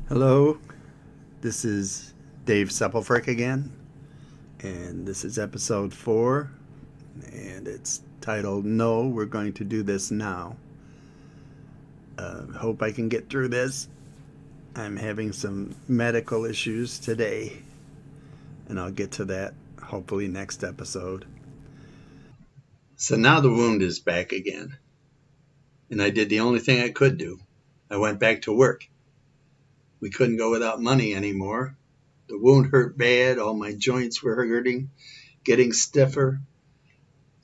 Hello, this is Dave Seppelfrick again, and this is episode 4, and it's titled No, We're Going to Do This Now. Hope I can get through this. I'm having some medical issues today, and I'll get to that hopefully next episode. So now the wound is back again, and I did the only thing I could do. I went back to work. We couldn't go without money anymore. The wound hurt bad. All my joints were hurting, getting stiffer.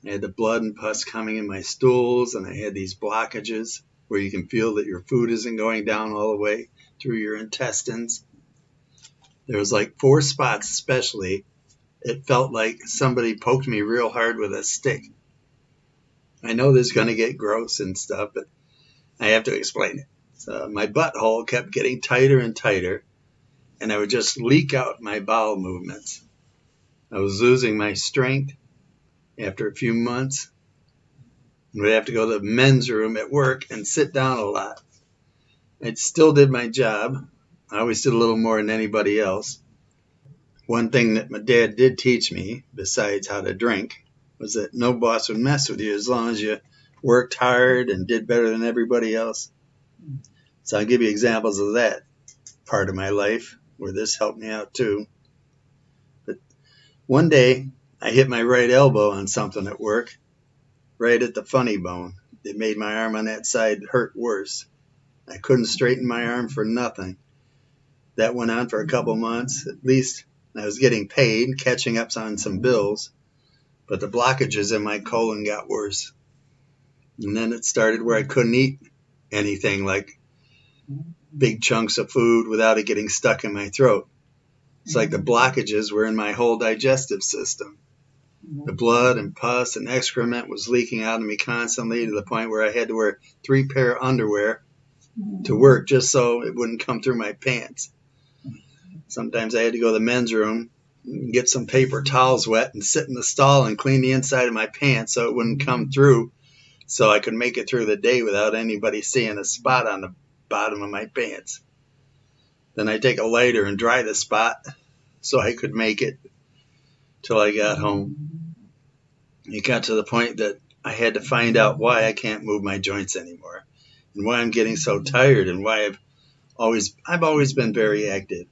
I had the blood and pus coming in my stools, and I had these blockages where you can feel that your food isn't going down all the way through your intestines. There was like 4 spots especially. It felt like somebody poked me real hard with a stick. I know this is going to get gross and stuff, but I have to explain it. So my butthole kept getting tighter and tighter, and I would just leak out my bowel movements. I was losing my strength after a few months. I would have to go to the men's room at work and sit down a lot. I still did my job. I always did a little more than anybody else. One thing that my dad did teach me, besides how to drink, was that no boss would mess with you as long as you worked hard and did better than everybody else. So I'll give you examples of that part of my life where this helped me out too. But one day I hit my right elbow on something at work, right at the funny bone. It made my arm on that side hurt worse. I couldn't straighten my arm for nothing. That went on for a couple months. At least I was getting paid, catching up on some bills, but the blockages in my colon got worse. And then it started where I couldn't eat anything like big chunks of food without it getting stuck in my throat. It's like the blockages were in my whole digestive system. The blood and pus and excrement was leaking out of me constantly to the point where I had to wear 3 pair of underwear to work just so it wouldn't come through my pants. Sometimes I had to go to the men's room and get some paper towels wet and sit in the stall and clean the inside of my pants so it wouldn't come through, so I could make it through the day without anybody seeing a spot on the bottom of my pants. Then I'd take a lighter and dry the spot so I could make it till I got home. It got to the point that I had to find out why I can't move my joints anymore and why I'm getting so tired and why I've always been very active.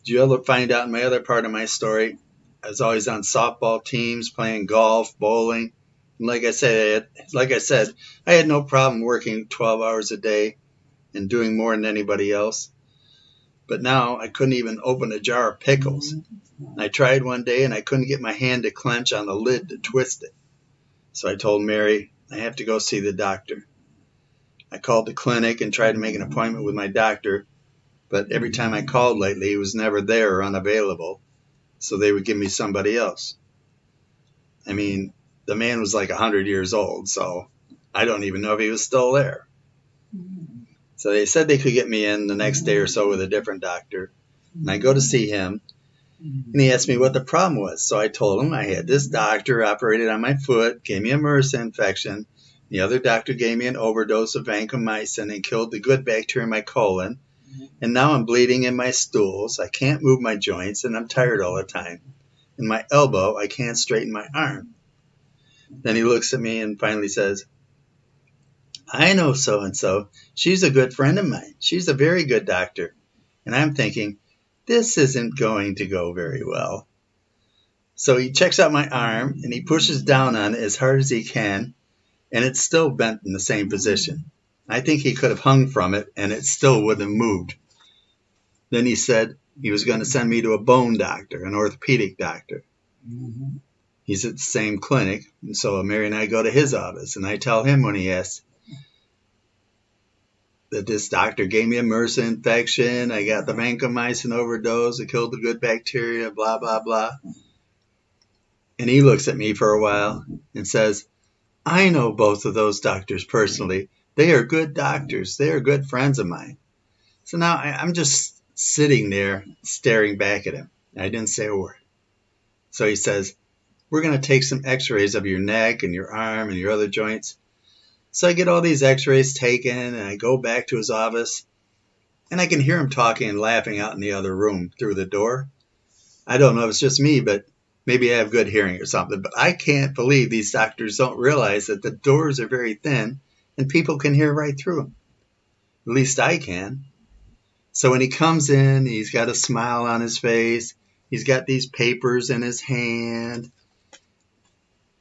Did you ever find out in my other part of my story? I was always on softball teams, playing golf, bowling. And like I said, I had no problem working 12 hours a day and doing more than anybody else. But now I couldn't even open a jar of pickles. I tried one day and I couldn't get my hand to clench on the lid to twist it. So I told Mary, I have to go see the doctor. I called the clinic and tried to make an appointment with my doctor, but every time I called lately, he was never there or unavailable, so they would give me somebody else. I mean, the man was like 100 years old, so I don't even know if he was still there. So they said they could get me in the next day or so with a different doctor, and I go to see him, and he asked me what the problem was. So I told him I had this doctor operated on my foot, gave me a MRSA infection. The other doctor gave me an overdose of vancomycin and killed the good bacteria in my colon. And now I'm bleeding in my stools. I can't move my joints, and I'm tired all the time. In my elbow, I can't straighten my arm. Then he looks at me and finally says, I know so-and-so. She's a good friend of mine. She's a very good doctor. And I'm thinking, this isn't going to go very well. So he checks out my arm, and he pushes down on it as hard as he can, and it's still bent in the same position. I think he could have hung from it, and it still wouldn't have moved. Then he said he was going to send me to a bone doctor, an orthopedic doctor. Mm-hmm. He's at the same clinic, and so Mary and I go to his office, and I tell him when he asks that this doctor gave me a MRSA infection, I got the vancomycin overdose, it killed the good bacteria, blah, blah, blah. And he looks at me for a while and says, I know both of those doctors personally. They are good doctors. They are good friends of mine. So now I'm just sitting there staring back at him. I didn't say a word. So he says, we're going to take some x-rays of your neck and your arm and your other joints. So I get all these x-rays taken and I go back to his office. And I can hear him talking and laughing out in the other room through the door. I don't know if it's just me, but maybe I have good hearing or something. But I can't believe these doctors don't realize that the doors are very thin and people can hear right through them. At least I can. So when he comes in, he's got a smile on his face. He's got these papers in his hand.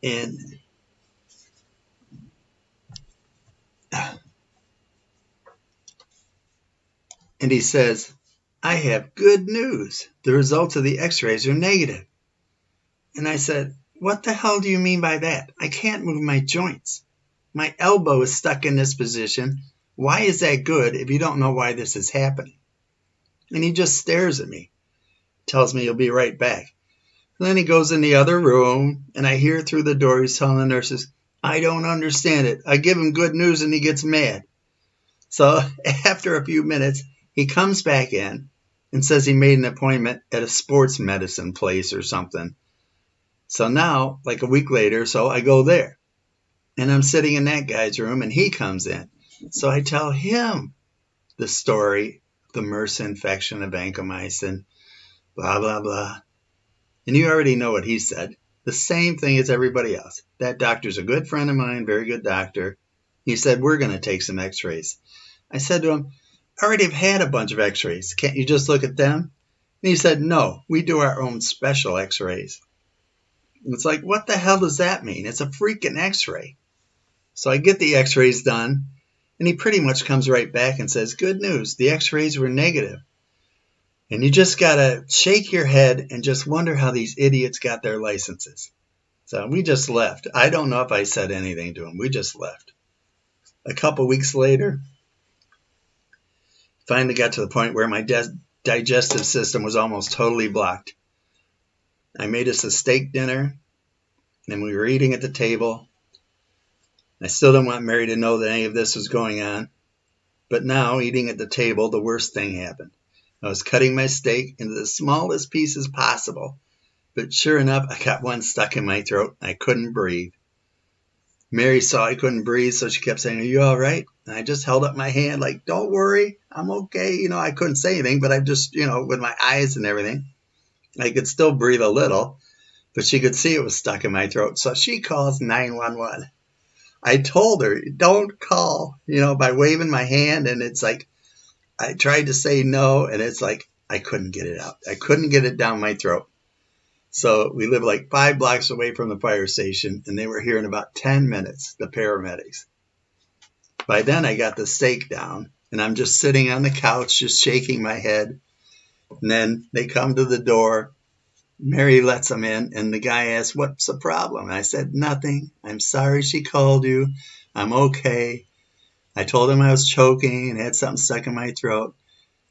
And he says, I have good news. The results of the x-rays are negative. And I said, what the hell do you mean by that? I can't move my joints. My elbow is stuck in this position. Why is that good if you don't know why this is happening? And he just stares at me, tells me he'll be right back. And then he goes in the other room, and I hear through the door he's telling the nurses, I don't understand it. I give him good news and he gets mad. So after a few minutes, he comes back in and says he made an appointment at a sports medicine place or something. So now, like a week later, so I go there. And I'm sitting in that guy's room, and he comes in. So I tell him the story, the MRSA infection of vancomycin, blah, blah, blah. And you already know what he said. The same thing as everybody else. That doctor's a good friend of mine, very good doctor. He said, we're going to take some x-rays. I said to him, I already have had a bunch of x-rays. Can't you just look at them? And he said, no, we do our own special x-rays. And it's like, what the hell does that mean? It's a freaking x-ray. So I get the x-rays done, and he pretty much comes right back and says, good news, the x-rays were negative. And you just got to shake your head and just wonder how these idiots got their licenses. So we just left. I don't know if I said anything to him. We just left. A couple weeks later, finally got to the point where my digestive system was almost totally blocked. I made us a steak dinner, and we were eating at the table. I still didn't want Mary to know that any of this was going on. But now, eating at the table, the worst thing happened. I was cutting my steak into the smallest pieces possible. But sure enough, I got one stuck in my throat. I couldn't breathe. Mary saw I couldn't breathe, so she kept saying, are you all right? And I just held up my hand like, don't worry, I'm okay. I couldn't say anything, but I just, with my eyes and everything, I could still breathe a little. But she could see it was stuck in my throat. So she calls 911. I told her, don't call, by waving my hand. And it's like, I tried to say no, and it's like, I couldn't get it out. I couldn't get it down my throat. So we live like 5 blocks away from the fire station, and they were here in about 10 minutes, the paramedics. By then, I got the steak down, and I'm just sitting on the couch, just shaking my head. And then they come to the door. Mary lets them in, and the guy asks, what's the problem? And I said, nothing. I'm sorry she called you. I'm okay. I told him I was choking and had something stuck in my throat.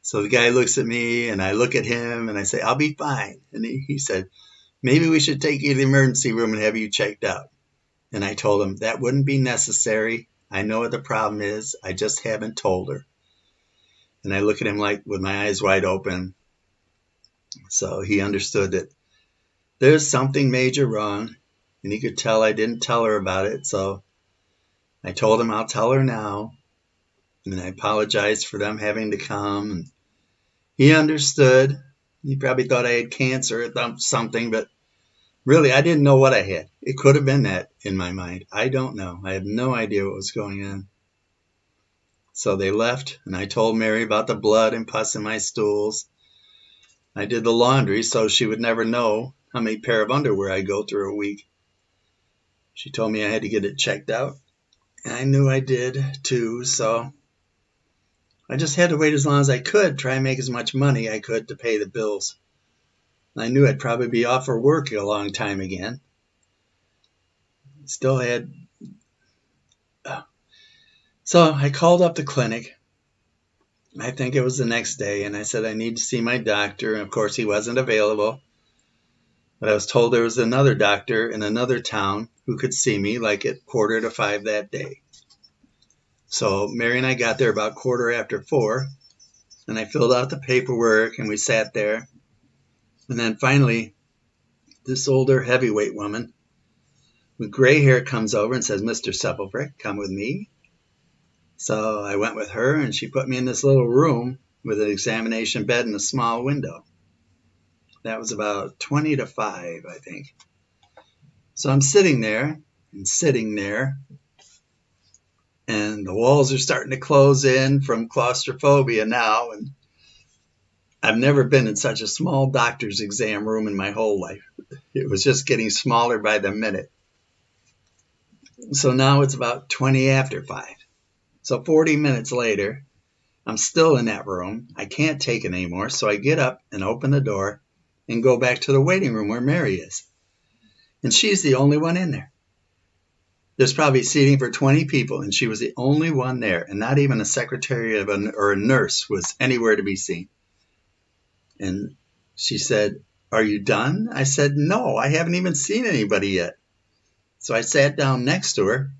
So the guy looks at me, and I look at him, and I say, I'll be fine. And he said, maybe we should take you to the emergency room and have you checked out. And I told him that wouldn't be necessary. I know what the problem is. I just haven't told her. And I look at him like with my eyes wide open. So he understood that there's something major wrong, and he could tell I didn't tell her about it. So I told him I'll tell her now, and I apologized for them having to come. And he understood. He probably thought I had cancer or something, but really I didn't know what I had. It could have been that in my mind. I don't know. I have no idea what was going on. So they left, and I told Mary about the blood and pus in my stools. I did the laundry so she would never know how many pair of underwear I go through a week. She told me I had to get it checked out, and I knew I did too, so I just had to wait as long as I could, try and make as much money I could to pay the bills. I knew I'd probably be off for work a long time again. Still had... So I called up the clinic. I think it was the next day, and I said I need to see my doctor, and of course he wasn't available. But I was told there was another doctor in another town who could see me like at 4:45 that day. So Mary and I got there about 4:45, and I filled out the paperwork, and we sat there. And then finally, this older heavyweight woman with gray hair comes over and says, Mr. Seppelfrick, come with me. So I went with her, and she put me in this little room, with an examination bed and a small window. That was about 20 to 5, I think. So I'm sitting there, and the walls are starting to close in from claustrophobia now, and I've never been in such a small doctor's exam room in my whole life. It was just getting smaller by the minute. So now it's about 20 after 5. So 40 minutes later, I'm still in that room. I can't take it anymore, so I get up and open the door and go back to the waiting room where Mary is. And she's the only one in there. There's probably seating for 20 people, and she was the only one there, and not even a secretary or a nurse was anywhere to be seen. And she said, "Are you done?" I said, "No, I haven't even seen anybody yet." So I sat down next to her,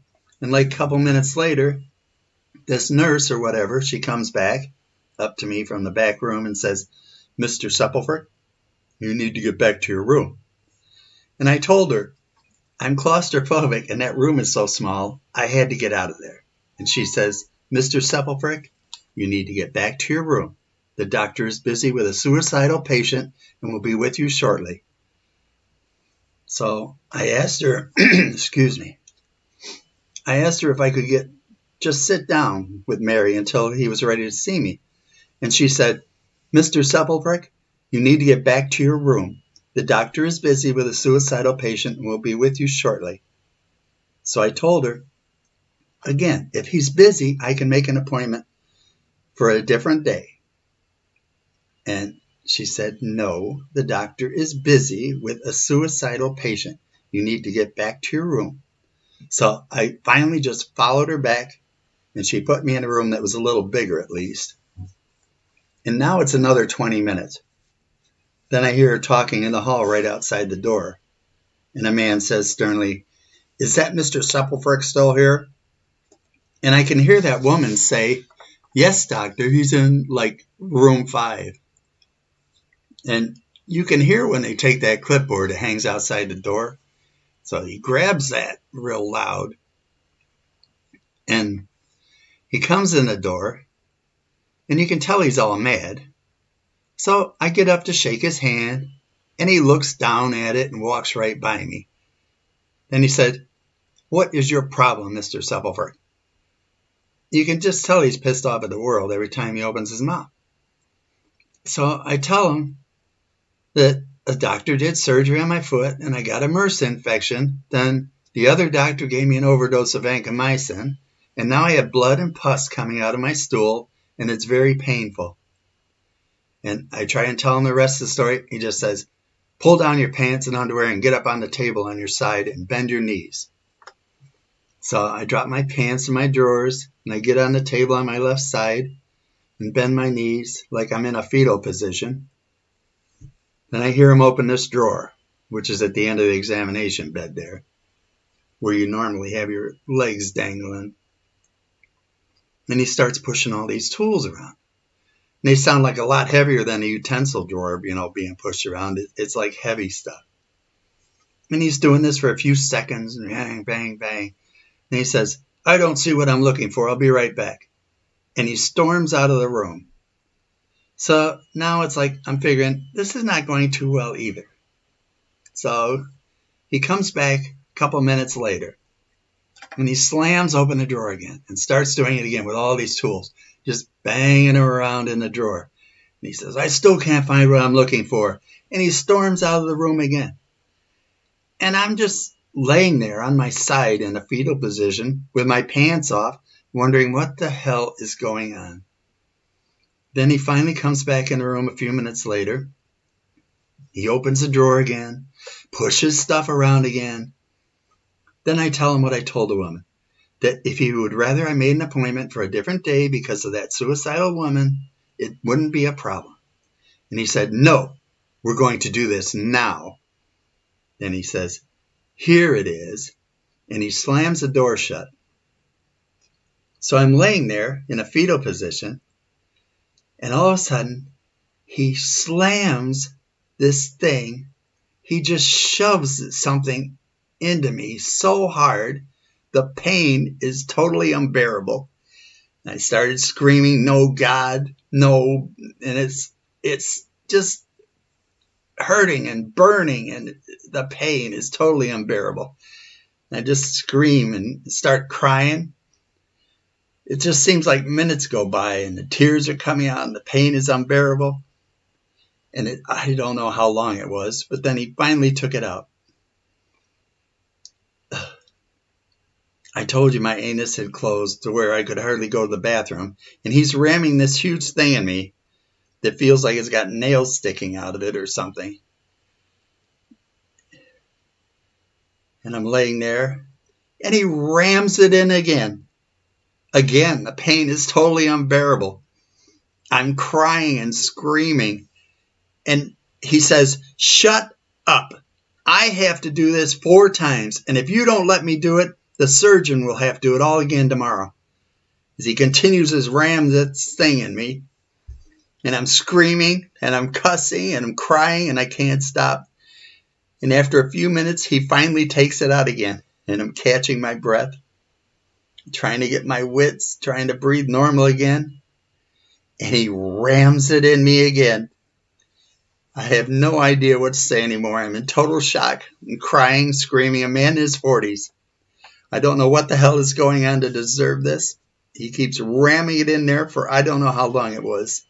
and like a couple minutes later, this nurse or whatever, she comes back up to me from the back room and says, "Mr. Seppelfrick, you need to get back to your room." And I told her, I'm claustrophobic and that room is so small, I had to get out of there. And she says, "Mr. Seppelfrick, you need to get back to your room. The doctor is busy with a suicidal patient and will be with you shortly." So I asked her, excuse me, I asked her if I could just sit down with Mary until he was ready to see me. And she said, "Mr. Seppelfrick, you need to get back to your room. The doctor is busy with a suicidal patient and will be with you shortly." So I told her, again, if he's busy, I can make an appointment for a different day. And she said, "No, the doctor is busy with a suicidal patient. You need to get back to your room." So I finally just followed her back, and she put me in a room that was a little bigger at least. And now it's another 20 minutes. Then I hear her talking in the hall right outside the door. And a man says sternly, "Is that Mr. Seppelfrick still here?" And I can hear that woman say, "Yes, doctor, he's in like room 5. And you can hear when they take that clipboard that hangs outside the door. So he grabs that real loud. And he comes in the door. And you can tell he's all mad. So I get up to shake his hand. And he looks down at it and walks right by me. Then he said, "What is your problem, Mr. Seppelfrick?" You can just tell he's pissed off at the world every time he opens his mouth. So I tell him that a doctor did surgery on my foot and I got a MRSA infection. Then the other doctor gave me an overdose of vancomycin. And now I have blood and pus coming out of my stool and it's very painful. And I try and tell him the rest of the story. He just says, "Pull down your pants and underwear and get up on the table on your side and bend your knees." So I drop my pants in my drawers and I get on the table on my left side and bend my knees like I'm in a fetal position. Then I hear him open this drawer, which is at the end of the examination bed there, where you normally have your legs dangling. And he starts pushing all these tools around. And they sound like a lot heavier than a utensil drawer, being pushed around. It's like heavy stuff. And he's doing this for a few seconds, and bang, bang, bang. And he says, "I don't see what I'm looking for. I'll be right back." And he storms out of the room. So now it's like I'm figuring this is not going too well either. So he comes back a couple minutes later. And he slams open the drawer again and starts doing it again with all these tools, just banging them around in the drawer. And he says, "I still can't find what I'm looking for." And he storms out of the room again. And I'm just laying there on my side in a fetal position with my pants off, wondering what the hell is going on. Then he finally comes back in the room a few minutes later. He opens the drawer again, pushes stuff around again. Then I tell him what I told the woman, that if he would rather I made an appointment for a different day because of that suicidal woman, it wouldn't be a problem. And he said, "No, we're going to do this now." Then he says, "Here it is." And he slams the door shut. So I'm laying there in a fetal position, and all of a sudden, he slams this thing. He just shoves something into me so hard, the pain is totally unbearable. And I started screaming, "No, God, no." And it's just hurting and burning, and the pain is totally unbearable. And I just scream and start crying. It just seems like minutes go by and the tears are coming out and the pain is unbearable. And I don't know how long it was, but then he finally took it out. I told you my anus had closed to where I could hardly go to the bathroom, and he's ramming this huge thing in me that feels like it's got nails sticking out of it or something. And I'm laying there, and he rams it in again. Again, the pain is totally unbearable. I'm crying and screaming, and he says, "Shut up. I have to do this 4 times, and if you don't let me do it, the surgeon will have to do it all again tomorrow." As he continues his ram this thing in me, and I'm screaming, and I'm cussing, and I'm crying, and I can't stop. And after a few minutes, he finally takes it out again, and I'm catching my breath, trying to get my wits, trying to breathe normal again, and he rams it in me again. I have no idea what to say anymore. I'm in total shock. I'm crying, screaming, a man in his 40s. I don't know what the hell is going on to deserve this. He keeps ramming it in there for I don't know how long it was.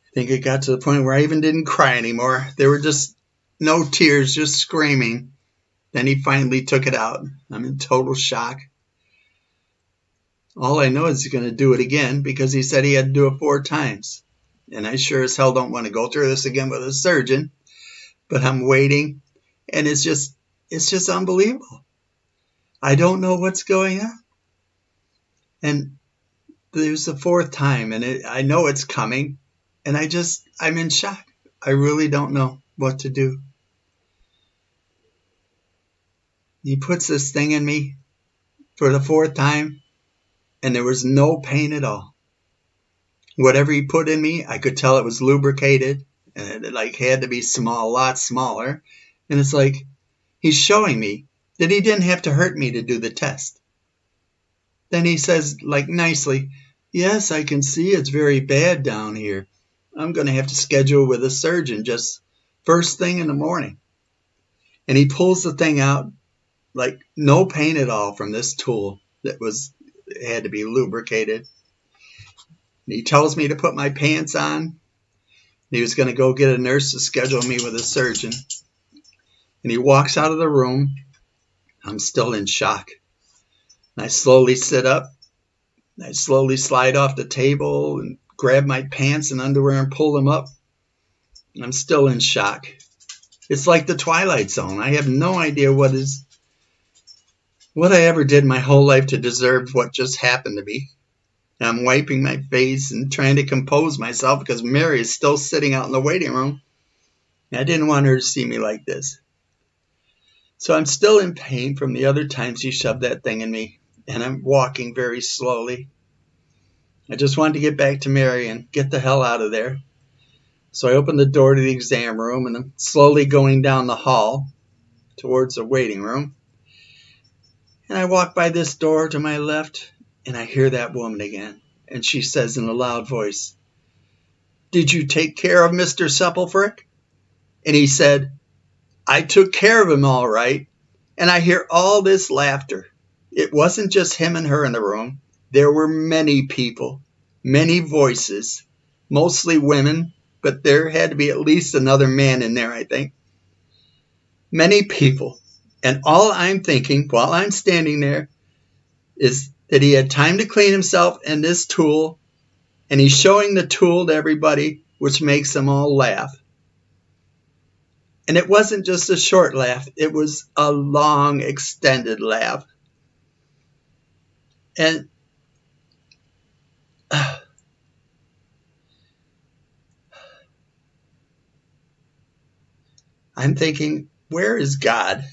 I think it got to the point where I even didn't cry anymore. There were just no tears, just screaming. Then he finally took it out. I'm in total shock. All I know is he's going to do it again because he said he had to do it 4 times. And I sure as hell don't want to go through this again with a surgeon. But I'm waiting, and it's just unbelievable. I don't know what's going on. And there's the 4th time, and I know it's coming, and I'm in shock. I really don't know what to do. He puts this thing in me for the 4th time, and there was no pain at all. Whatever he put in me, I could tell it was lubricated, and it had to be small, a lot smaller. And it's like he's showing me that he didn't have to hurt me to do the test. Then he says, nicely, "Yes, I can see it's very bad down here. I'm going to have to schedule with a surgeon just first thing in the morning." And he pulls the thing out, no pain at all from this tool that had to be lubricated. And he tells me to put my pants on. He was going to go get a nurse to schedule me with a surgeon. And he walks out of the room. I'm still in shock. And I slowly sit up. I slowly slide off the table and grab my pants and underwear and pull them up. I'm still in shock. It's like the Twilight Zone. I have no idea what I ever did my whole life to deserve what just happened to me. And I'm wiping my face and trying to compose myself because Mary is still sitting out in the waiting room. And I didn't want her to see me like this. So I'm still in pain from the other times he shoved that thing in me. And I'm walking very slowly. I just wanted to get back to Mary and get the hell out of there. So I opened the door to the exam room, and I'm slowly going down the hall towards the waiting room. And I walk by this door to my left, and I hear that woman again. And she says in a loud voice, "Did you take care of Mr. Seppelfrick?" And he said, "I took care of him all right." And I hear all this laughter. It wasn't just him and her in the room. There were many people, many voices, mostly women, but there had to be at least another man in there, I think. Many people. And all I'm thinking while I'm standing there is that he had time to clean himself and this tool, and he's showing the tool to everybody, which makes them all laugh. And it wasn't just a short laugh. It was a long, extended laugh. And I'm thinking, where is God?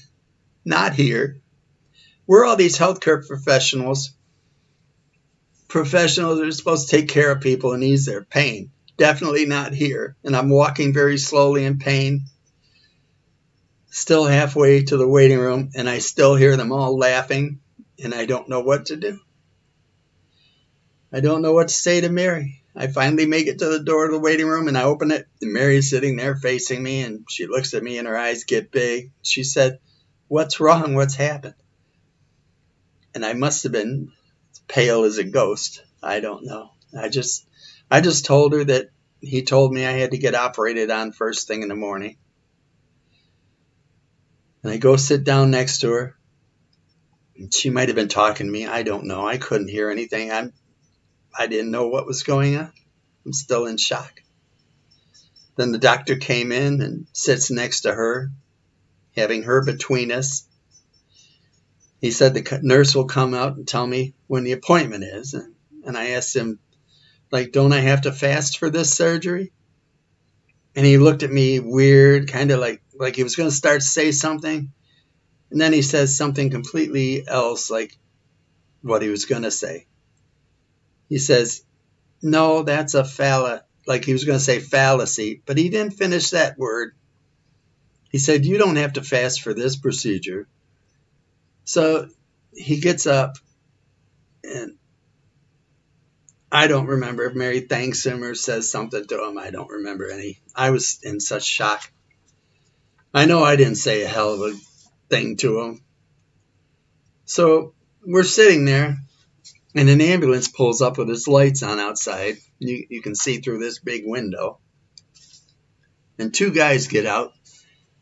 Not here. We're all these healthcare professionals. Professionals are supposed to take care of people and ease their pain. Definitely not here. And I'm walking very slowly in pain. Still halfway to the waiting room, and I still hear them all laughing, and I don't know what to do. I don't know what to say to Mary. I finally make it to the door of the waiting room, and I open it, and Mary's sitting there facing me, and she looks at me and her eyes get big. She said, "What's wrong? What's happened?" And I must have been pale as a ghost. I don't know. I just told her that he told me I had to get operated on first thing in the morning. And I go sit down next to her. And she might have been talking to me. I don't know. I couldn't hear anything. I didn't know what was going on. I'm still in shock. Then the doctor came in and sits next to her, having her between us. He said the nurse will come out and tell me when the appointment is. And I asked him, don't I have to fast for this surgery? And he looked at me weird, kind of like he was going to start to say something. And then he says something completely else, like what he was going to say. He says, "No, that's a like he was going to say fallacy, but he didn't finish that word. He said, "You don't have to fast for this procedure." So he gets up, and I don't remember if Mary thanks him or says something to him. I don't remember any. I was in such shock. I know I didn't say a hell of a thing to him. So we're sitting there, and an ambulance pulls up with its lights on outside. You can see through this big window. And two guys get out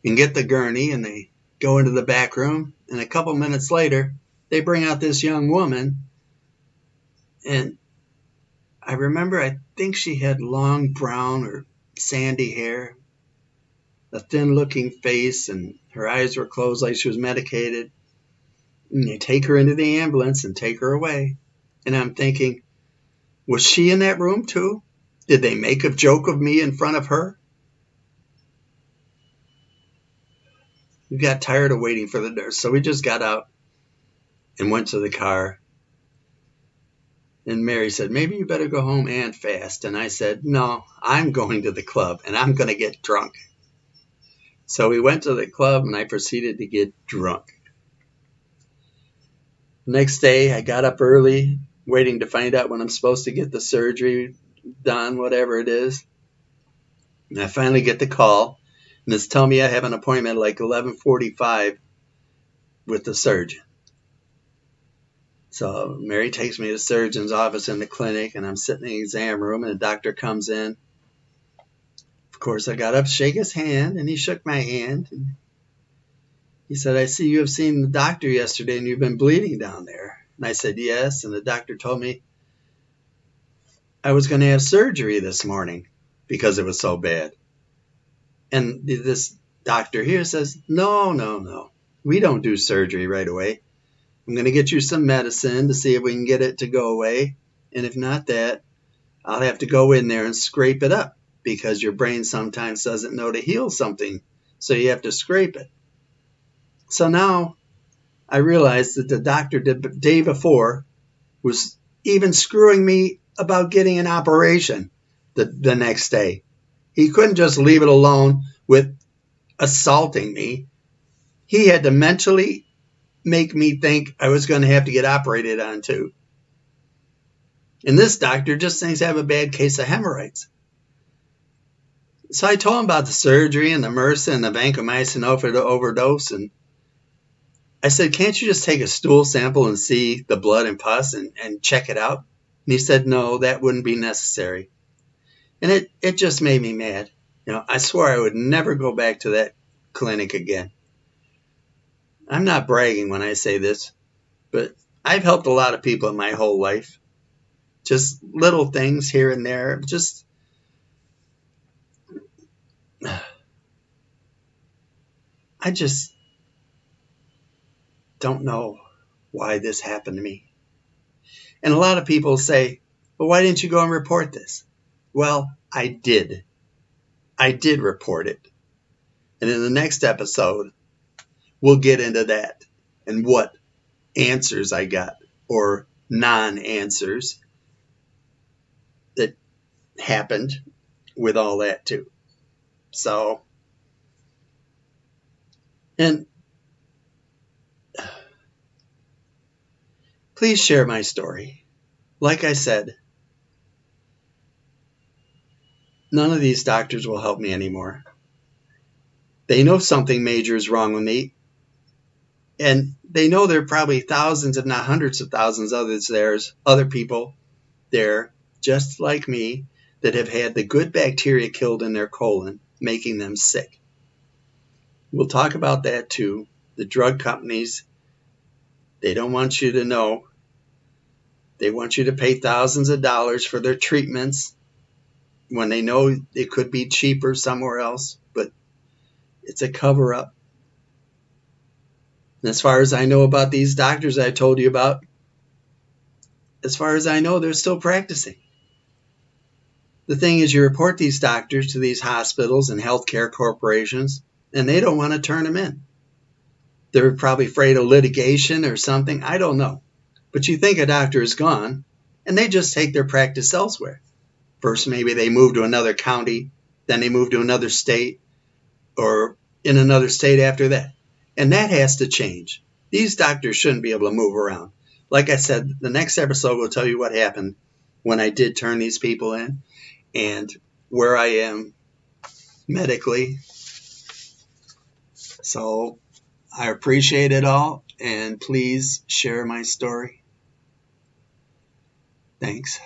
and get the gurney, and they go into the back room. And a couple minutes later, they bring out this young woman. And I remember, I think she had long brown or sandy hair, a thin-looking face, and her eyes were closed like she was medicated. And they take her into the ambulance and take her away. And I'm thinking, was she in that room too? Did they make a joke of me in front of her? We got tired of waiting for the nurse, so we just got out and went to the car. And Mary said, "Maybe you better go home and fast." And I said, "No, I'm going to the club, and I'm going to get drunk." So we went to the club, and I proceeded to get drunk. Next day, I got up early, waiting to find out when I'm supposed to get the surgery done, whatever it is. And I finally get the call, and it's telling me I have an appointment at 11:45 with the surgeon. So Mary takes me to the surgeon's office in the clinic, and I'm sitting in the exam room, and the doctor comes in. Of course, I got up to shake his hand, and he shook my hand. And he said, "I see you have seen the doctor yesterday, and you've been bleeding down there." And I said, "Yes." And the doctor told me I was going to have surgery this morning because it was so bad. And this doctor here says, No. We don't do surgery right away. I'm going to get you some medicine to see if we can get it to go away. And if not that, I'll have to go in there and scrape it up because your brain sometimes doesn't know to heal something. So you have to scrape it. So now I realized that the doctor the day before was even screwing me about getting an operation the next day. He couldn't just leave it alone with assaulting me. He had to mentally make me think I was going to have to get operated on too. And this doctor just thinks I have a bad case of hemorrhoids. So I told him about the surgery and the MRSA and the vancomycin overdose. And I said, "Can't you just take a stool sample and see the blood and pus and check it out?" And he said, "No, that wouldn't be necessary." And it just made me mad. I swore I would never go back to that clinic again. I'm not bragging when I say this, but I've helped a lot of people in my whole life. Just little things here and there. I just don't know why this happened to me. And a lot of people say, "Well, why didn't you go and report this?" Well, I did. I did report it. And in the next episode, we'll get into that and what answers I got or non-answers that happened with all that too. So, and please share my story. Like I said, none of these doctors will help me anymore. They know something major is wrong with me, and they know there are probably thousands, if not hundreds of thousands, other people there, just like me, that have had the good bacteria killed in their colon, making them sick. We'll talk about that too. The drug companies, they don't want you to know. They want you to pay thousands of dollars for their treatments when they know it could be cheaper somewhere else, but it's a cover-up. And as far as I know about these doctors I told you about, as far as I know, they're still practicing. The thing is, you report these doctors to these hospitals and healthcare corporations, and they don't want to turn them in. They're probably afraid of litigation or something. I don't know. But you think a doctor is gone, and they just take their practice elsewhere. First, maybe they move to another county, then they move to another state, or in another state after that. And that has to change. These doctors shouldn't be able to move around. Like I said, the next episode will tell you what happened when I did turn these people in and where I am medically. So I appreciate it all, and please share my story. Thanks.